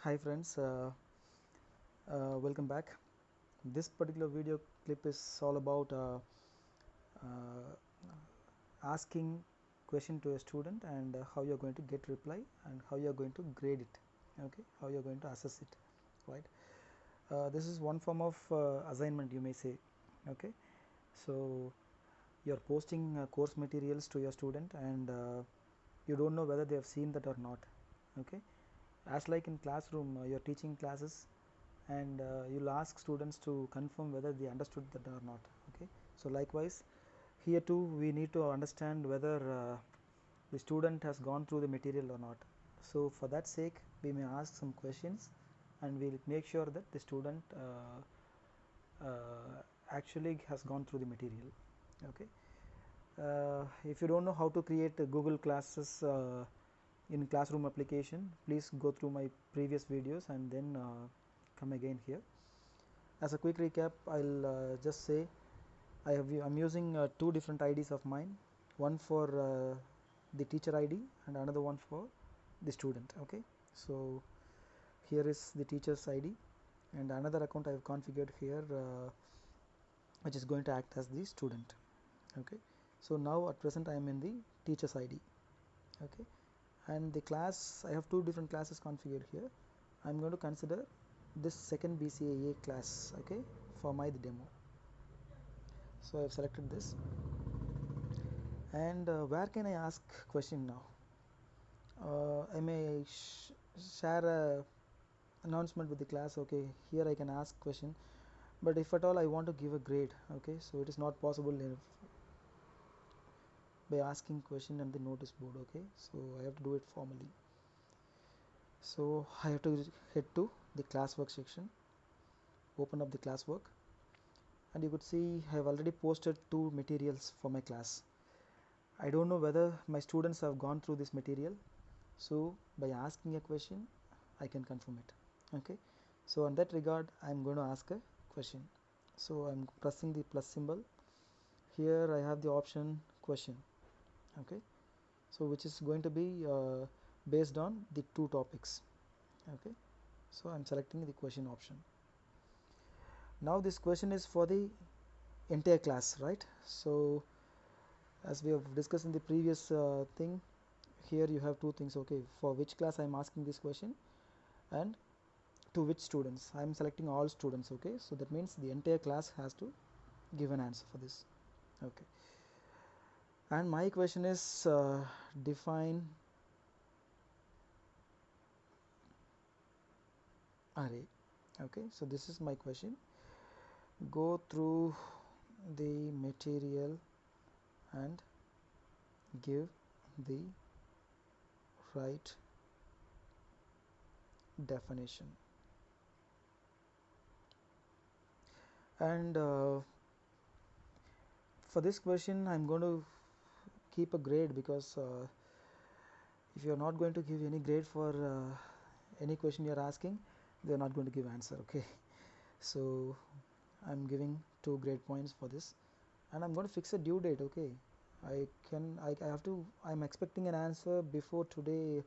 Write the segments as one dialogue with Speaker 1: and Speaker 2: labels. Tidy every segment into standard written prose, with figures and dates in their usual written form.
Speaker 1: Hi friends, welcome back. This particular video clip is all about uh, asking question to a student and how you are going to get reply and how you are going to grade it, okay, how you are going to assess it, right. This is one form of assignment, you may say, okay. So you are posting course materials to your student and you don't know whether they have seen that or not, okay. As like in classroom, you are teaching classes and you'll ask students to confirm whether they understood that or not, okay. So likewise here too we need to understand whether the student has gone through the material or not. So for that sake we may ask some questions and we'll make sure that the student actually has gone through the material, okay. If you don't know how to create Google classes in classroom application, please go through my previous videos and then come again here. As a quick recap, I'll just say I'm using two different IDs of mine, one for the teacher ID and another one for the student, okay. So here is the teacher's ID and another account I have configured here which is going to act as the student, okay. So now at present I am in the teacher's ID, okay, and the class, I have two different classes configured here. I'm going to consider this second BCAA class, okay, for my demo. So I've selected this and where can I ask question now? I may share a announcement with the class, okay, here I can ask question, but if at all I want to give a grade, okay, so it is not possible by asking question on the notice board, okay, so I have to do it formally. So I have to head to the classwork section, open up the classwork, and you could see I have already posted two materials for my class. I don't know whether my students have gone through this material, so by asking a question I can confirm it, okay. So on that regard I am going to ask a question. So I am pressing the plus symbol. Here I have the option question, okay, so which is going to be based on the two topics, okay. So I am selecting the question option. Now this question is for the entire class, right? So as we have discussed in the previous thing, here you have two things, okay, for which class I am asking this question and to which students. I am selecting all students, okay, so that means the entire class has to give an answer for this, okay. And my question is define array, okay. So this is my question: go through the material and give the right definition. And for this question I'm going to keep a grade, because if you are not going to give any grade for any question you are asking, they are not going to give answer, okay. So I'm giving 2 grade points for this, and I'm going to fix a due date, okay. I have to, I'm expecting an answer before today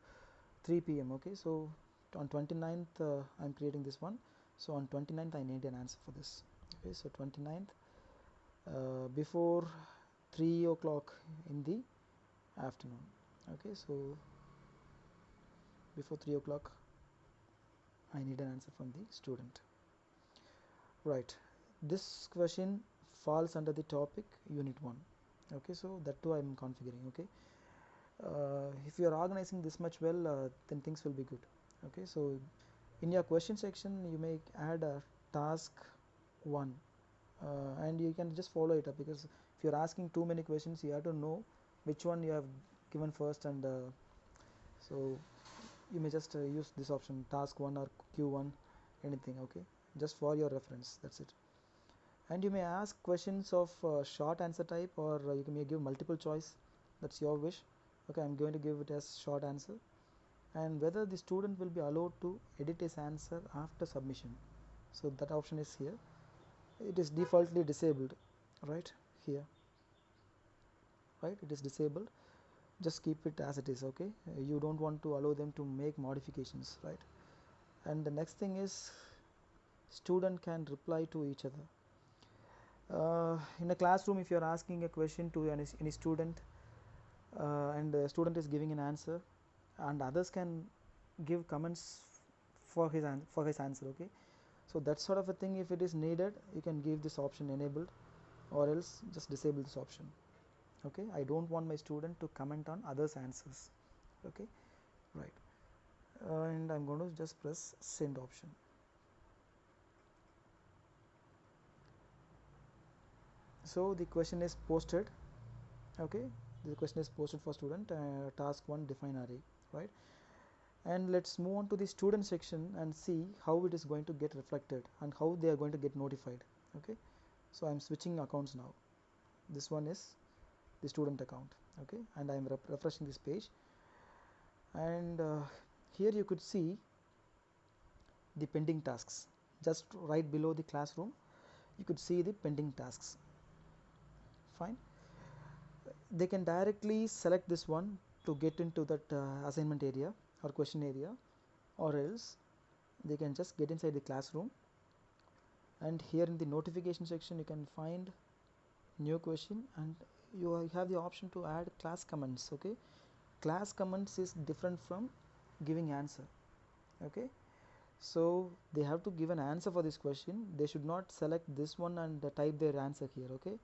Speaker 1: 3 p.m. okay. So on 29th I'm creating this one, so on 29th I need an answer for this, okay. So 29th before 3 o'clock in the afternoon, okay. So before 3 o'clock I need an answer from the student, right. This question falls under the topic unit 1, okay. So that too I am configuring, okay. If you are organizing this much well, then things will be good, okay. So in your question section you may add a task 1 and you can just follow it up, because if you are asking too many questions you have to know which one you have given first, and so you may just use this option, task 1 or q1, anything, okay, just for your reference, that's it. And you may ask questions of short answer type, or you may give multiple choice, that's your wish, okay. I'm going to give it as short answer, and whether the student will be allowed to edit his answer after submission, so that option is here. It is defaultly disabled right here, right, it is disabled. Just keep it as it is, okay. You don't want to allow them to make modifications, right. And the next thing is student can reply to each other. In a classroom, if you are asking a question to any student, and the student is giving an answer, and others can give comments for his answer, okay. So that sort of a thing, if it is needed, you can give this option enabled, or else just disable this option, okay. I don't want my student to comment on others' answers, okay, right. And I'm going to just press send option. So the question is posted, okay. The question is posted for student, task 1 define array, right. And let's move on to the student section and see how it is going to get reflected and how they are going to get notified, okay. So I'm switching accounts now. This one is the student account, okay, and I'm refreshing this page, and here you could see the pending tasks. Just right below the classroom you could see the pending tasks. Fine, they can directly select this one to get into that assignment area or question area, or else they can just get inside the classroom, and here in the notification section you can find new question, and you have the option to add class comments, okay. Class comments is different from giving answer, okay. So they have to give an answer for this question. They should not select this one and type their answer here, okay.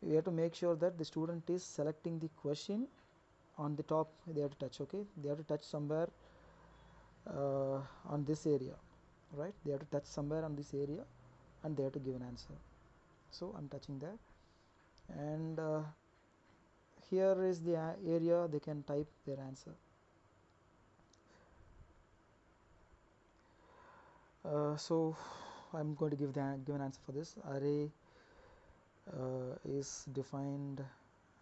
Speaker 1: You have to make sure that the student is selecting the question on the top. They have to touch, okay. They have to touch somewhere on this area, right. They have to touch somewhere on this area and they have to give an answer. So I'm touching there, and here is the area they can type their answer. So I'm going to give an answer for this. Array is defined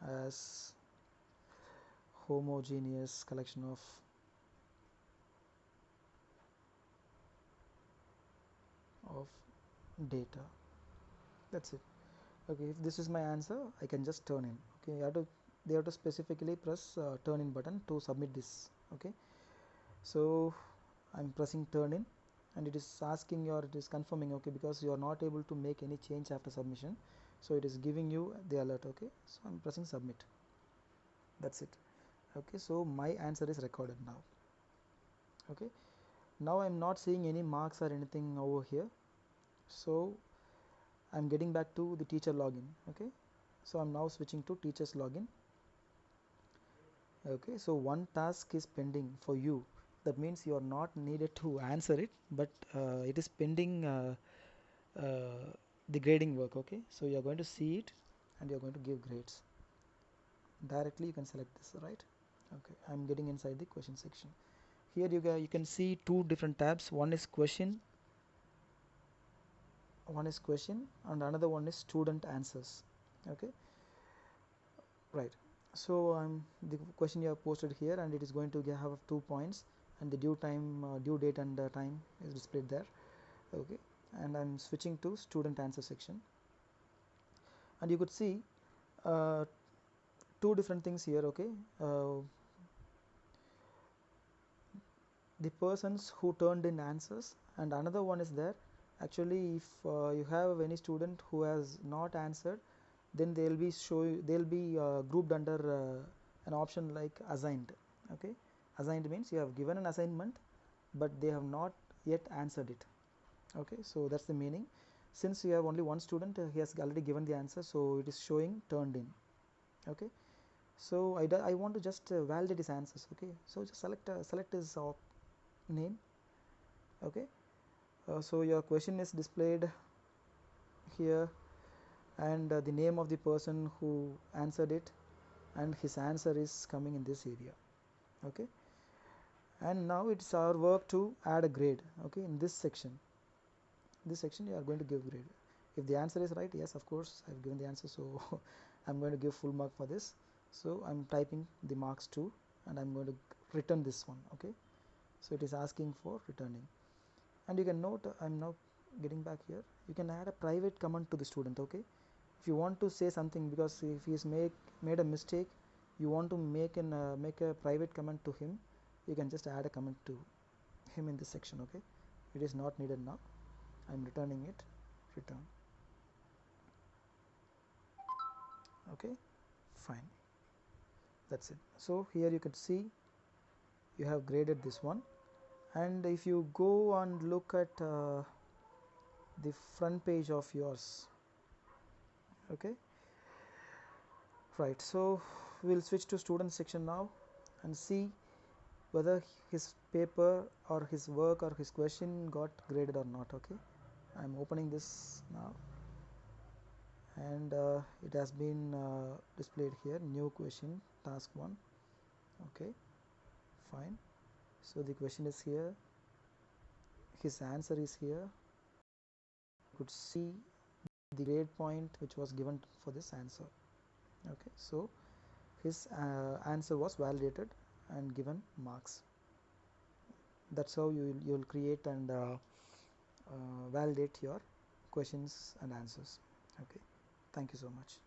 Speaker 1: as homogeneous collection of data. That's it, okay. If this is my answer, I can just turn in, okay. They have to specifically press turn in button to submit this, okay. So I'm pressing turn in, and it is asking, or it is confirming, okay, because you are not able to make any change after submission, so it is giving you the alert, okay. So I'm pressing submit. That's it, okay. So my answer is recorded now, okay. Now I'm not seeing any marks or anything over here, so I'm getting back to the teacher login, okay. So I'm now switching to teachers login, okay. So one task is pending for you. That means you are not needed to answer it, but it is pending the grading work, okay. So you are going to see it and you are going to give grades directly. You can select this, right, okay. I'm getting inside the question section. Here you can see two different tabs. One is question and another one is student answers, okay, right. So the question you have posted here, and it is going to have 2 points, and the due date and time is displayed there, okay. And I'm switching to student answer section, and you could see two different things here, okay. The persons who turned in answers, and another one is there. Actually, if you have any student who has not answered, then they'll be grouped under an option like assigned, okay. Assigned means you have given an assignment but they have not yet answered it, okay. So that's the meaning. Since you have only one student, he has already given the answer, so it is showing turned in, okay. So I want to just validate his answers, okay. So just select his name, okay. So your question is displayed here, and the name of the person who answered it, and his answer is coming in this area, okay. And now it's our work to add a grade, okay. In this section you are going to give grade. If the answer is right, yes, of course I've given the answer, so I'm going to give full mark for this. So I'm typing the marks 2 and I'm going to return this one, okay. So it is asking for returning, and you can note I'm now getting back here. You can add a private comment to the student, okay. If you want to say something, because if he has made a mistake, you want to make a private comment to him, you can just add a comment to him in this section. Okay, it is not needed now. I'm returning it. Return. Okay, fine, that's it. So here you can see you have graded this one, and if you go and look at the front page of yours, okay, right, so we'll switch to student section now and see whether his paper or his work or his question got graded or not. Okay, I'm opening this now, and it has been displayed here, new question, task 1. Okay, fine. So the question is here, his answer is here. You could see the grade point which was given for this answer. Okay, so his answer was validated and given marks. That's how you'll create and validate your questions and answers. Okay, thank you so much.